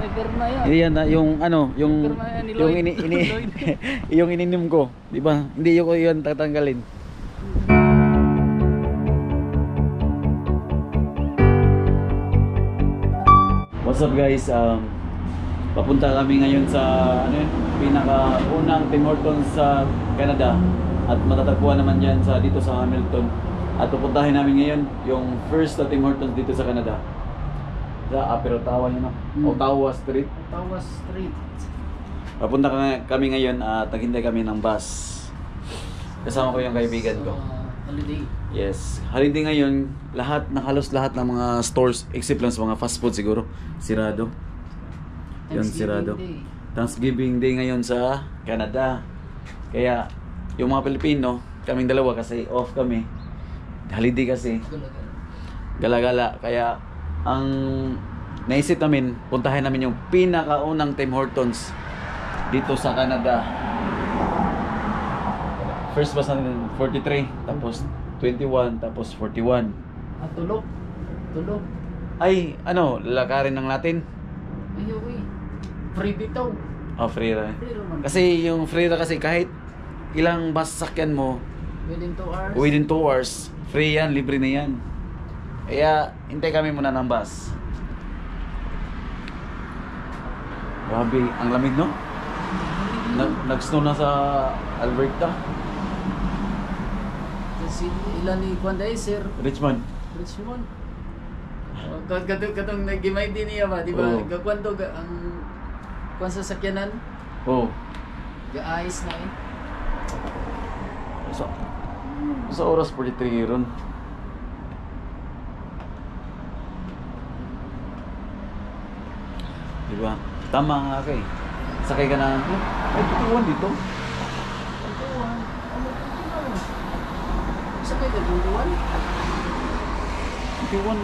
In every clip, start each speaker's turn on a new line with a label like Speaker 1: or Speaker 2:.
Speaker 1: May pirma yan.
Speaker 2: Hindi yan, yung ano, yung
Speaker 1: Pirma yan ni
Speaker 2: yung
Speaker 1: Lloyd.
Speaker 2: yung ininom ko, di ba? Hindi ko yun tatanggalin. What's up guys? Papunta kami ngayon sa ano yun, pinakaunang Tim Hortons sa Canada at matatagpuan naman yan sa dito sa Hamilton. At pupuntahin namin ngayon yung first na Tim Hortons dito sa Canada. Sa Ottawa yun, no? Ottawa Street.
Speaker 1: Ottawa Street.
Speaker 2: Papunta kami ngayon at naghintay kami ng bus. Kasama ko yung kaibigan ko.
Speaker 1: Holiday.
Speaker 2: Yes, holiday ngayon, halos lahat ng mga stores except lang sa mga fast food siguro sirado. Yun sirado. Thanksgiving Day ngayon sa Canada. Kaya yung mga Pilipino, kaming dalawa kasi off kami. Holiday kasi. Gala-gala. Kaya ang naisip namin, puntahan namin yung pinakaunang Tim Hortons dito sa Canada. First bus natin 43, tapos 21, tapos 41.
Speaker 1: Ah, tulog. Tulog.
Speaker 2: Ay, ano, lakarin lang natin.
Speaker 1: Ay, uy. Free dito.
Speaker 2: Oh, free ra.
Speaker 1: Free naman.
Speaker 2: Kasi yung free ra kasi kahit ilang bus sakyan mo,
Speaker 1: Within 2 hours.
Speaker 2: within 2 hours, free yan, libre na yan. Kaya, hintay kami muna ng bus. Grabe, ang lamig, no? Nag-snow na sa Alberta.
Speaker 1: Kasi ilan ni Kwanday, sir?
Speaker 2: Richmond.
Speaker 1: Richmond. Katong nagimay din niya ba? Di ba?
Speaker 2: Oo.
Speaker 1: Gakwanto ang kwan sa sakyanan?
Speaker 2: Oh.
Speaker 1: Ga-ayos na eh.
Speaker 2: Sa oras 43 ron. Diba? Tama nga kay. Sakay ka na. Ay, tutuwan dito.
Speaker 1: Tutuwan. Ano tutuwan? Sakay ka tutuwan?
Speaker 2: Tutuwan.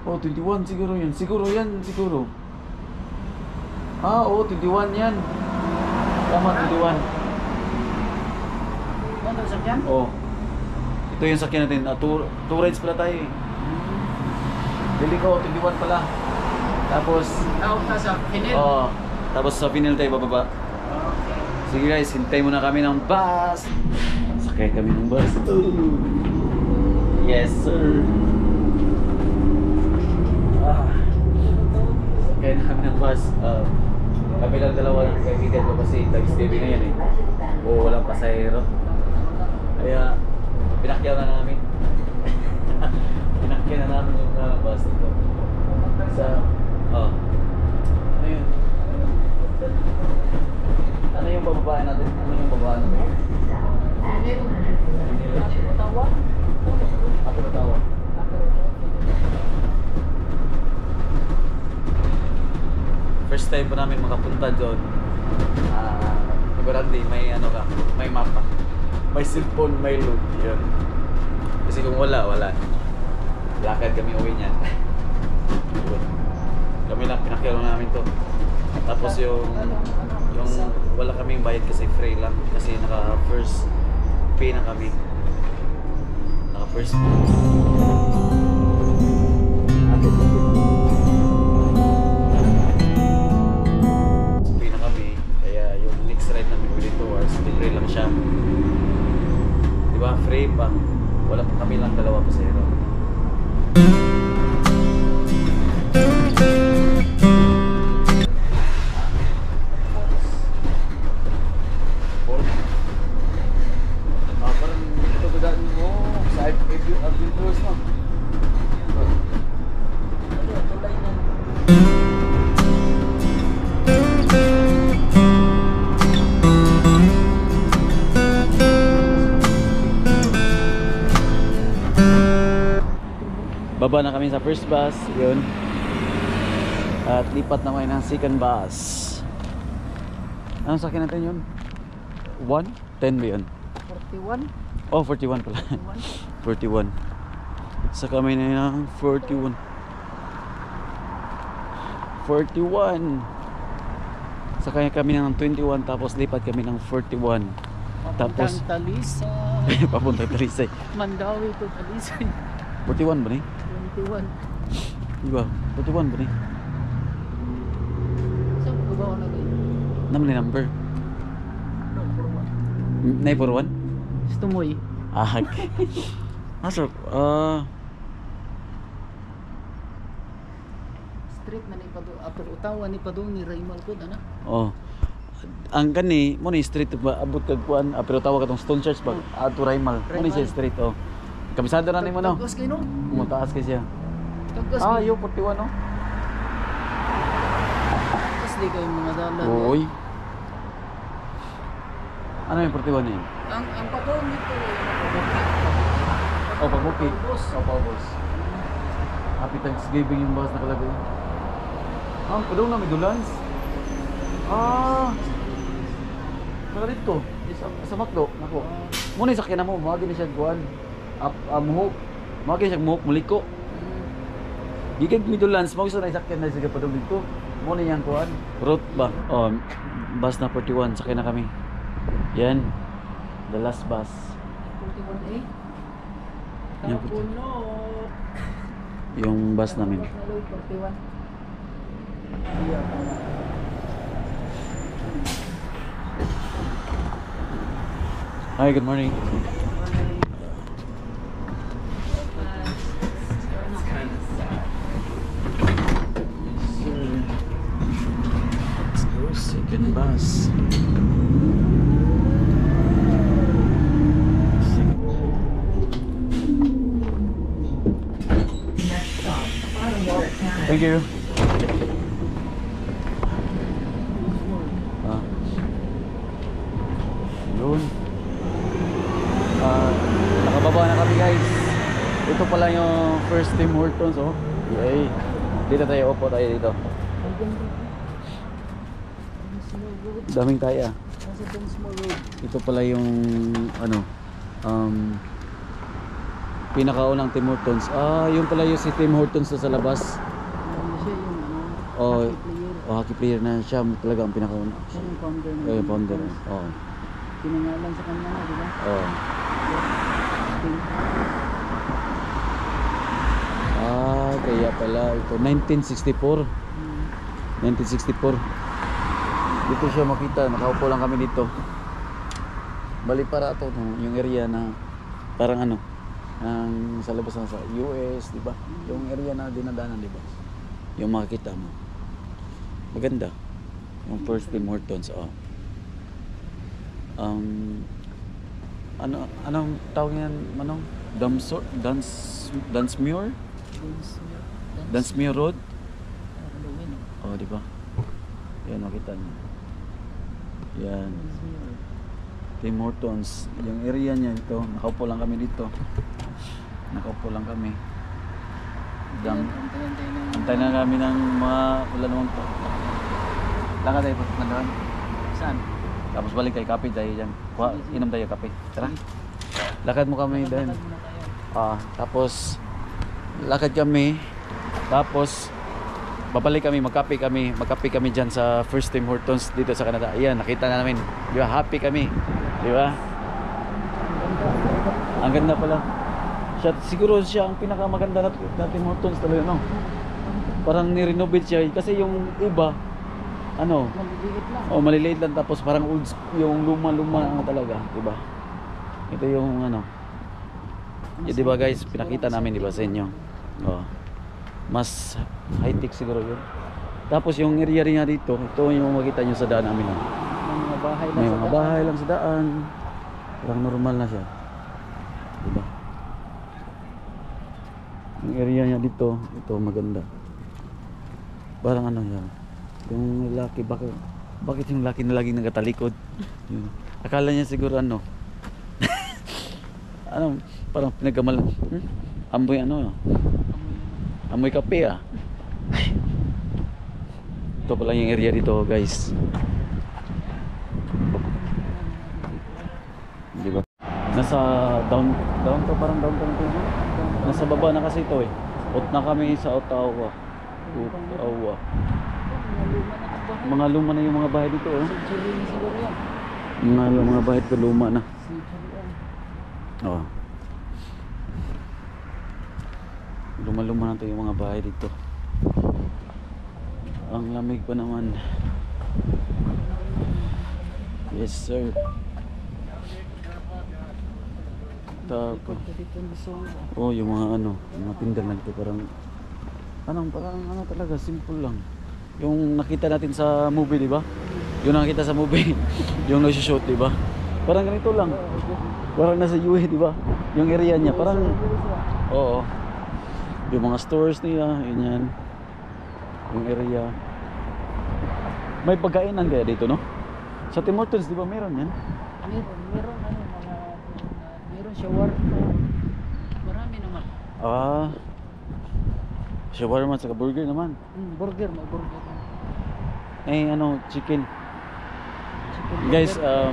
Speaker 2: Oh, 21 siguro yan. Siguro yan, siguro. Ah, oo, 21 yan. Tama, 21.
Speaker 1: Ano sakyan?
Speaker 2: Oh. Ito yung sakyan natin. Two rides pala tayo eh. Bili ko, 21 pala. Tapos,
Speaker 1: Out na sa Pinil.
Speaker 2: oh, tapos sa Pinil tayo bababa.
Speaker 1: Okay.
Speaker 2: Sige guys, hintay muna kami ng bus. Sakay kami ng bus. Ooh. Yes sir. Sakay na kami ng bus. Kami lang dalawa ng kaibigan ko kasi Thanksgiving ngayon eh. O walang pasahero. Kaya pinakyaw na namin. Pinakyaw na namin yung bus dito. Sa ano yun? Ano yung bababaan natin? Ano yung bababaan natin?
Speaker 1: Ottawa?
Speaker 2: Ottawa. First time pa namin makapunta doon. Sigurandi, may ano ka, may mapa. May cellphone, may load. Yun. Kasi kung wala. Lakad kami uwi niyan. Kami lang, pinakyaw namin to. Tapos yung wala kaming bayad kasi free lang. Kasi naka first pay na kami. Naka first pay. Pay na kami. Kaya yung next ride namin within 2 hours, libre lang siya. Diba? Free pa. Wala pa kami lang dalawa pasero. Baba na kami sa first bus, yun. At lipat na kami ng second bus. Anong sakyan natin yun? 1? 10 ba yun?
Speaker 1: 41?
Speaker 2: Oh, 41 pala. 41. Sa kami na ng 41. 41. Sakay kami ng 21 tapos lipat kami ng 41. Tapos
Speaker 1: Talisay.
Speaker 2: papunta Talisay.
Speaker 1: Mandawi to Talisay.
Speaker 2: 41 ba ni?
Speaker 1: 21.
Speaker 2: Diba? 41 ba ni?
Speaker 1: Saan ko ba na kayo?
Speaker 2: Naman ni number.
Speaker 1: No, for what?
Speaker 2: 941?
Speaker 1: Gusto mo eh.
Speaker 2: Ah, okay. Masok.
Speaker 1: Street na ni Pado. After utawa ni Pado ni Raymal ko na.
Speaker 2: Oh. Ang kani mo ni street ba abot kag kuan pero tawa katong Stone Church pag ato Raymal. Mo ni siya street oh. Kabisado na nimo no.
Speaker 1: Tagkas kayo no?
Speaker 2: Mutaas kay siya.
Speaker 1: Tagkas
Speaker 2: Ah,
Speaker 1: kayo.
Speaker 2: yo 41 no.
Speaker 1: Tagkas di kayo mga dalan.
Speaker 2: Oy. Ano yung 41 yun?
Speaker 1: Ang Pado nito eh.
Speaker 2: Oh, pagbuki.
Speaker 1: Boss.
Speaker 2: Oh, boss. Happy Thanksgiving yung boss nakalagay. Ah, padong na may dulans. Ah. Nakalito. Sa Macdo, nako. Muna sakyan na mo, mawagin na siya kuan. Muhok. Mawagin siya muhok, muliko. Gigag midulans, mawag sa sakyan na siya padong dito. Muna yang kuan. Route ba? Oh, bus na 41, sakyan na kami. Yan. The last bus.
Speaker 1: 41A.
Speaker 2: Yan.
Speaker 1: Tapuno.
Speaker 2: Yung bus namin.
Speaker 1: 41.
Speaker 2: Hi, good morning. Let's go, second bus. Thank you. Yun. Nakababa na kami guys. Ito pala yung first Tim Hortons oh. Yay. Dito tayo, upo tayo dito. Daming kaya.
Speaker 1: Nasa Dunsmore Road.
Speaker 2: Ito pala yung ano pinakaunang Tim Hortons. Ah, yung pala yung si Tim Hortons sa labas.
Speaker 1: Ano siya yung
Speaker 2: Oh,
Speaker 1: hockey player.
Speaker 2: hockey player na siya talaga ang pinakauna.
Speaker 1: Siya yung founder ng
Speaker 2: Yung founder. Oo.
Speaker 1: Pinangalan sa kanya na, di ba?
Speaker 2: Oo. Ah, kaya pala ito 1964. 1964. Dito siya makita, nakaupo lang kami dito. Bali para ito yung area na parang ano, ang sa labas na sa US, di ba? Yung area na dinadaanan, di ba? Yung makikita mo. Maganda. Yung first Tim Hortons, oh. Anong tawag yan, Manong? Dunsmuir Road? Oh, di ba? Yan, makita niyo. Yan. Tim Hortons. Yung area niya ito. Nakaupo lang kami dito. Nakaupo lang kami. Antay na kami ng mga wala namang to. Lakad tayo pa doon.
Speaker 1: Saan?
Speaker 2: Tapos balik tayo kape tayo dyan. Inom tayo kape. Tara. Lakad mo kami doon.
Speaker 1: Lakad muna tayo.
Speaker 2: Tapos lakad kami. Tapos babalik kami, magkape kami dyan sa first Tim Hortons dito sa Canada. Ayan, nakita na namin. Di ba? Happy kami. Di ba? Ang ganda pala. Siguro siya ang pinakamaganda na Tim Hortons talaga, no? Parang ni-renovate siya. Kasi yung iba, ano,
Speaker 1: Maliliit lang.
Speaker 2: maliliit lang tapos parang old, yung luma-luma nga talaga, di ba? Ito yung ano. Di ba guys, pinakita namin di ba sa inyo? Oh. Mas high-tech siguro yun. Tapos yung area rin nga dito, ito yung makita nyo sa daan namin.
Speaker 1: May mga bahay lang
Speaker 2: May
Speaker 1: sa
Speaker 2: mga
Speaker 1: daan.
Speaker 2: bahay lang sa daan. Parang normal na siya. Diba? Yung area niya dito, ito maganda. Parang ano yan. Yung laki, bakit yung laki na laging nagatalikod? Yun. Akala niya siguro ano. Ano, parang pinagamal. Amoy ano. Amoy kape ah. Ito pala yung area dito guys. Di ba? Nasa down to, parang downtown to. Nasa baba na kasi ito eh. Out na kami sa Ottawa. Ottawa. Mga luma na yung mga bahay dito oh.
Speaker 1: Century na siguro yan.
Speaker 2: Mga bahay dito luma na.
Speaker 1: Century yan.
Speaker 2: Oh. Luma-luma na to yung mga bahay dito. Ang lamig pa naman. Yes sir. Tako.
Speaker 1: Dito ang Luzon.
Speaker 2: Oh, yung mga tinda na dito parang ano talaga, simple lang. Yung nakita natin sa movie, di ba? Yung nakita sa movie, yung nag-shoot, di ba? Parang ganito lang. Parang nasa UAE, di ba? Yung area niya, parang oo. Yung mga stores nila, yun yan. Yung area. May pagkainan kaya dito, no? Sa Tim Hortons, di ba meron yan?
Speaker 1: Meron ano, meron shawarma. Marami naman.
Speaker 2: Ah. Shawarma at burger naman.
Speaker 1: Burger, may burger.
Speaker 2: Chicken.
Speaker 1: Chicken
Speaker 2: Guys,
Speaker 1: burger.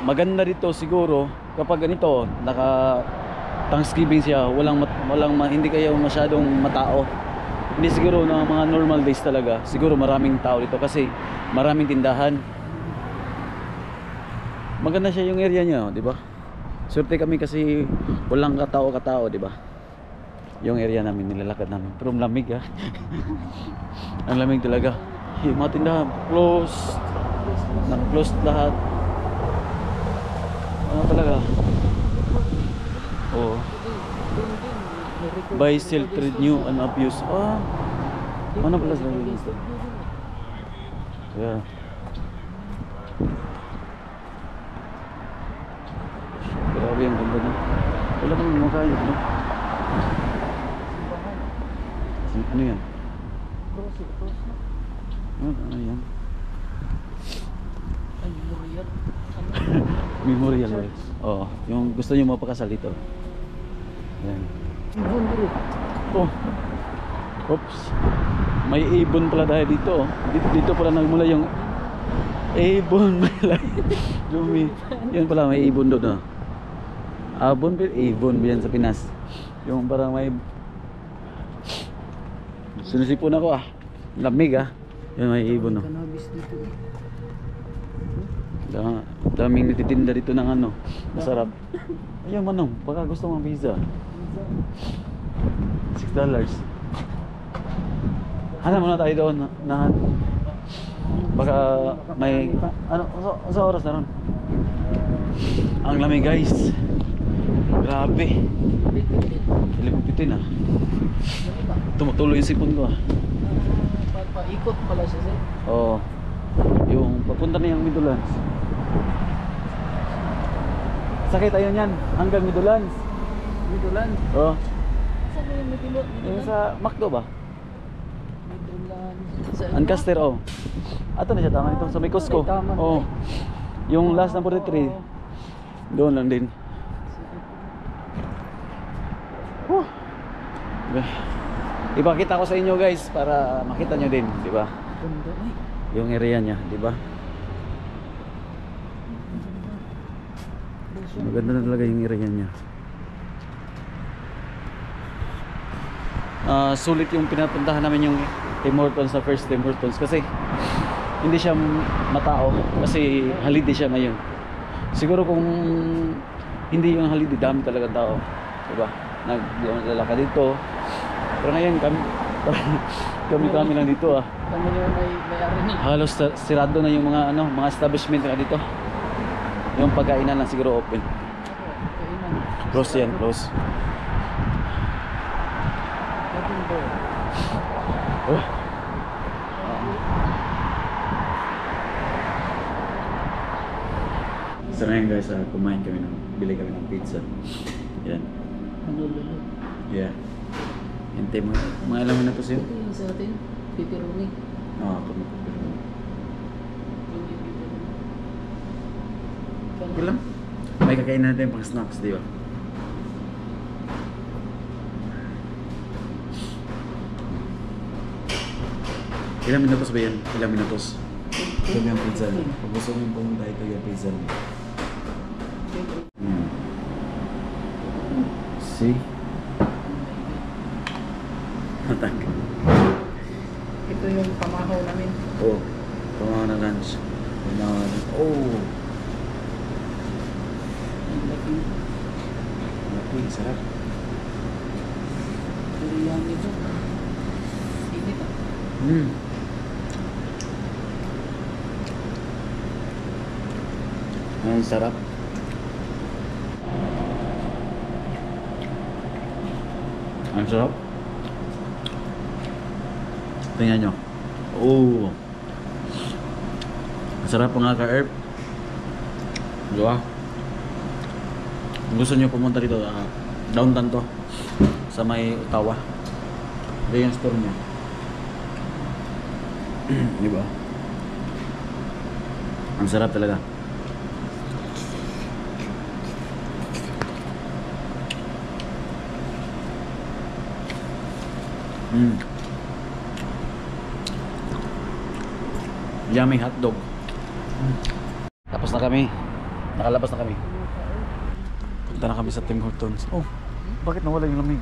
Speaker 2: maganda dito siguro kapag ganito, naka Thanksgiving siya, hindi kayo masyadong matao. Hindi siguro na mga normal days talaga. Siguro maraming tao dito kasi maraming tindahan. Maganda siya yung area niya, di ba? Swerte kami kasi walang katao, di ba? Yung area namin, nilalakad namin. Pero lamig ha. Ang lamig talaga. Yung mga tindahan, closed. Naka-closed lahat. Ano talaga? Oo. Buy, sell, trade, new, and abuse. Ah, ano pala sa dito? Yeah. Grabe ang ganda na. Wala kang makain, no? Ano yan?
Speaker 1: Cross.
Speaker 2: Ano yan?
Speaker 1: Ay, Memorial.
Speaker 2: Memorial Rights. Oo. Yung gusto nyo mapakasal dito. Yan.
Speaker 1: Ibon bro.
Speaker 2: Oh. Oops. May ibon pala dahil dito. Dito pala nagmula yung ibon. Dumi. Yan pala, may ibon doon. Abon, ibon biyan sa Pinas. Yung parang may sinusipon ako lamig Yan, may ibon
Speaker 1: Cannabis dito
Speaker 2: daming nititinda dito ng masarap. Ayun manong, baka gusto mong pizza. $6. Hanap muna tayo doon na baka may sa oras na ron. Ang lamig guys. Grabe. 11:15 Tumutuloy yung sipon ko
Speaker 1: Paikot pala siya sir.
Speaker 2: Oo. Yung papunta na yung Midlands. Sakit ayun yan hanggang Midlands.
Speaker 1: Midland.
Speaker 2: Oo.
Speaker 1: Saan yung Midland?
Speaker 2: Yung sa McDo ba?
Speaker 1: Midland.
Speaker 2: Ancaster Ato na siya, tama ito sa may Costco. Oo. Yung last na 43. Doon lang din. Ipakita ko sa inyo guys para makita nyo din, di ba? Yung area niya, di ba? Maganda na talaga yung area niya. Sulit yung pinapuntahan namin yung Tim Hortons sa first Tim Hortons kasi hindi siya matao kasi holiday siya ngayon. Siguro kung hindi yung holiday, dami talaga tao, di ba? Naglalakad dito. Pero ngayon kami lang dito
Speaker 1: Kami yung may-ari na.
Speaker 2: Halos sirado na yung mga establishment na dito. Yung pagkainan lang siguro open. Close yan, close. Oh. So ngayon guys, bili kami ng pizza. Yan. Yeah. Hintay mo. Mga alam mo na to siya?
Speaker 1: Ito yung sa atin. Pepperoni.
Speaker 2: Oo, pepperoni. Ilang? May kakain natin pang snacks, di ba? Ilang minutos ba yan? Ilang minutos? Ito yung pizza niya. Pag gusto mo yung pumunta, ito yung pizza niya. See? Matag.
Speaker 1: Ito yung pamahaw namin.
Speaker 2: Oh, pamahaw na lunch. Pamahaw na... Oh!
Speaker 1: Laki.
Speaker 2: Laki, sarap.
Speaker 1: Biryani ito. Init
Speaker 2: Ang sarap. Ang sarap. Tingnan nyo. Oh. Ang sarap mga ka-herb. Diba? Kung gusto nyo pumunta dito, downtown to. Sa may Ottawa. Ito yung store niya. Diba? Ang sarap talaga. Yummy hotdog. Tapos na kami. Nakalabas na kami. Punta na kami sa Tim Hortons. Oh, bakit nawala yung lamig?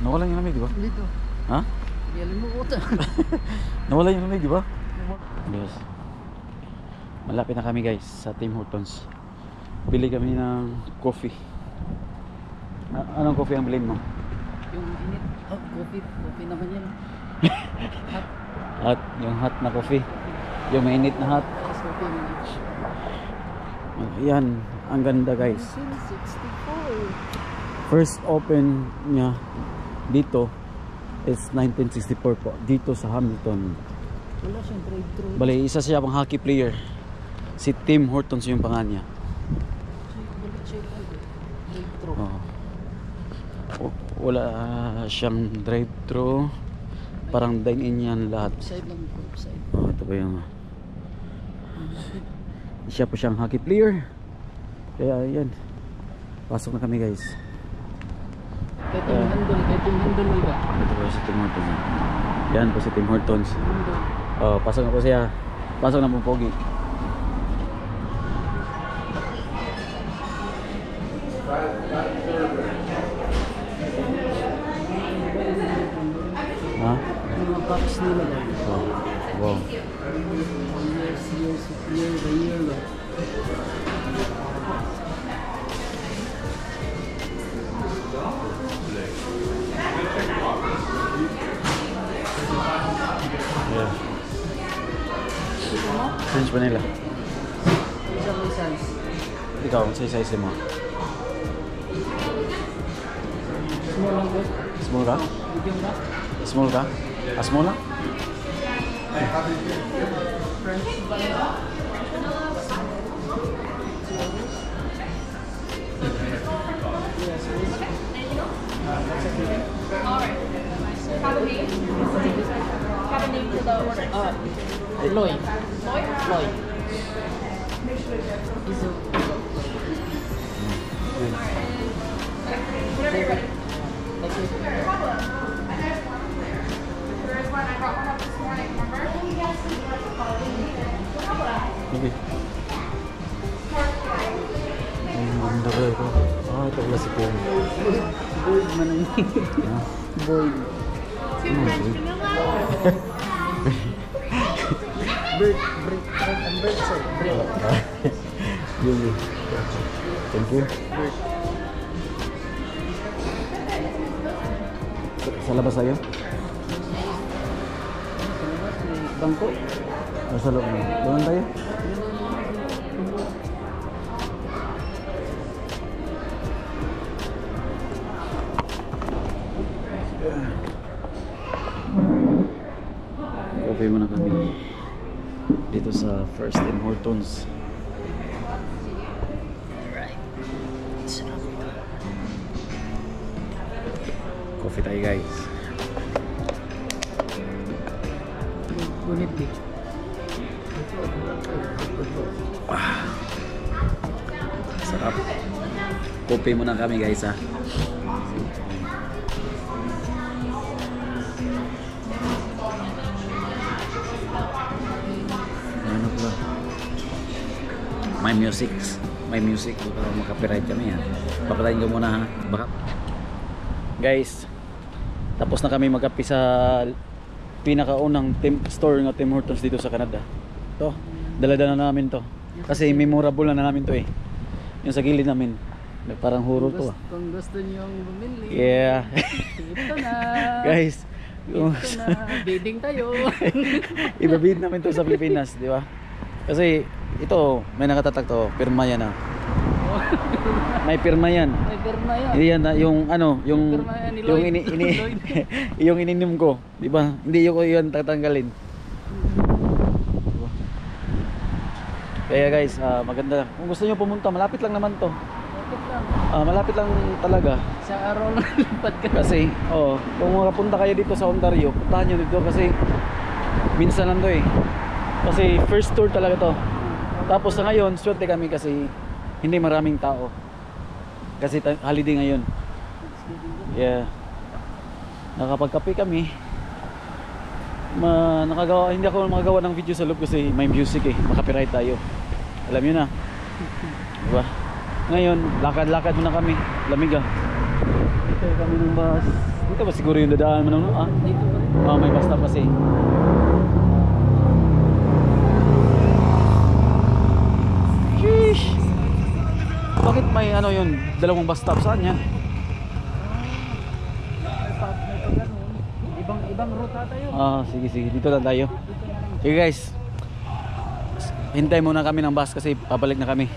Speaker 2: Nawala yung lamig, di ba?
Speaker 1: Dito.
Speaker 2: Ha?
Speaker 1: Yalim mo ko.
Speaker 2: Nawala yung lamig, di ba? Yes. Malapit na kami guys sa Tim Hortons. Bili kami ng coffee. Anong coffee ang bilhin mo?
Speaker 1: Yung init. Oh, coffee. Coffee naman yan. Hot.
Speaker 2: Hot. Yung hot na coffee. Yung mainit na hot.
Speaker 1: Yes, coffee naman.
Speaker 2: Ayan. Ang ganda guys.
Speaker 1: 1964.
Speaker 2: First open niya dito is 1964 po. Dito sa Hamilton.
Speaker 1: Wala siyang drive-thru.
Speaker 2: Bale, isa siya pang hockey player. Si Tim Hortons yung pangalan niya.
Speaker 1: Drive-thru.
Speaker 2: Wala siyang drive-thru. Parang dine-in yan lahat.
Speaker 1: Side lang po. Side.
Speaker 2: Ito ba yung... Siya po siyang hockey player. Kaya yan. Pasok na kami guys.
Speaker 1: Kahit yung handle. Kahit yung handle mo ba?
Speaker 2: Ito po si Tim Hortons. Yan po si Tim Hortons.
Speaker 1: Handle.
Speaker 2: Pasok na po siya. Pasok na po pogi. Ha?
Speaker 1: Yung mga box nila ba?
Speaker 2: Wow.
Speaker 1: Year by year ba?
Speaker 2: Yeah. French vanilla.
Speaker 1: Isa may size.
Speaker 2: Ikaw, ang size mo.
Speaker 1: Small lang po.
Speaker 2: Small ka?
Speaker 1: Medium ba?
Speaker 2: Small ka? Small lang?
Speaker 3: Have a name for the order.
Speaker 1: Lloyd. Lloyd. Is it?
Speaker 3: Whenever you're ready.
Speaker 1: Like it.
Speaker 3: There's one. I brought one up this morning, remember?
Speaker 2: Okay. Ang ganda ko. Ito pala si Kim.
Speaker 1: Boyd man ang Boyd.
Speaker 3: Two French vanilla.
Speaker 1: Bird. Ang bird sir. Bird.
Speaker 2: Yun. Thank you.
Speaker 1: Bird.
Speaker 2: Sa labas tayo?
Speaker 1: Bangko.
Speaker 2: Sa loob mo? Doon tayo? Coffee muna kami dito sa First Tim Hortons. Coffee tayo guys.
Speaker 1: Gunit di.
Speaker 2: Sarap. Coffee muna kami guys ha. Ano pala? May music. Baka makapiright kami ha. Papatayin ko muna ha. Baka. Guys, tapos na kami magkape sa pinakaunang store ng Tim Hortons dito sa Canada. To, dala-dala na namin to. Kasi memorable na namin to eh. Yung sa gilid namin. Parang huro to ah.
Speaker 1: Kung gusto niyong bumili.
Speaker 2: Yeah.
Speaker 1: Ito na.
Speaker 2: Guys,
Speaker 1: Ito na. Bidding tayo.
Speaker 2: ibabid namin to sa Pilipinas, di ba? Kasi ito, may nakatatak to. Pirma yan ah. May pirma yan.
Speaker 1: May pirma yan.
Speaker 2: Yan ah, yung ano, yung
Speaker 1: Pirma yan ni
Speaker 2: yung
Speaker 1: Lloyd.
Speaker 2: yung ininom ko, di ba? Hindi ko yun tatanggalin. Kaya guys, maganda. Kung gusto niyo pumunta, malapit lang naman to.
Speaker 1: Bakit lang?
Speaker 2: Malapit lang talaga.
Speaker 1: Sa araw lang lipat ka.
Speaker 2: Kasi, kung makapunta kayo dito sa Ontario, puntahan nyo dito kasi minsan lang to eh. Kasi first tour talaga to. Tapos sa ngayon, swerte kami kasi hindi maraming tao. Kasi holiday ngayon. Yeah. Nakapagkape kami. Hindi ako makagawa ng video sa loob kasi may music eh. Makapiright tayo. Alam nyo na. Diba? Ngayon, lakad-lakad muna kami. Lamig ah. Dito kami ng bus. Dito ba siguro yung dadaan mo na?
Speaker 1: Dito pa rin.
Speaker 2: May bus stop kasi. Sheesh! Bakit may ano yun? Dalawang bus stop? Saan yan?
Speaker 1: May pag ganun. Ibang route tayo.
Speaker 2: Sige. Dito lang tayo. Okay guys. Hintay muna kami ng bus kasi pabalik na kami.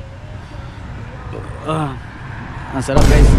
Speaker 2: Ang sarap guys.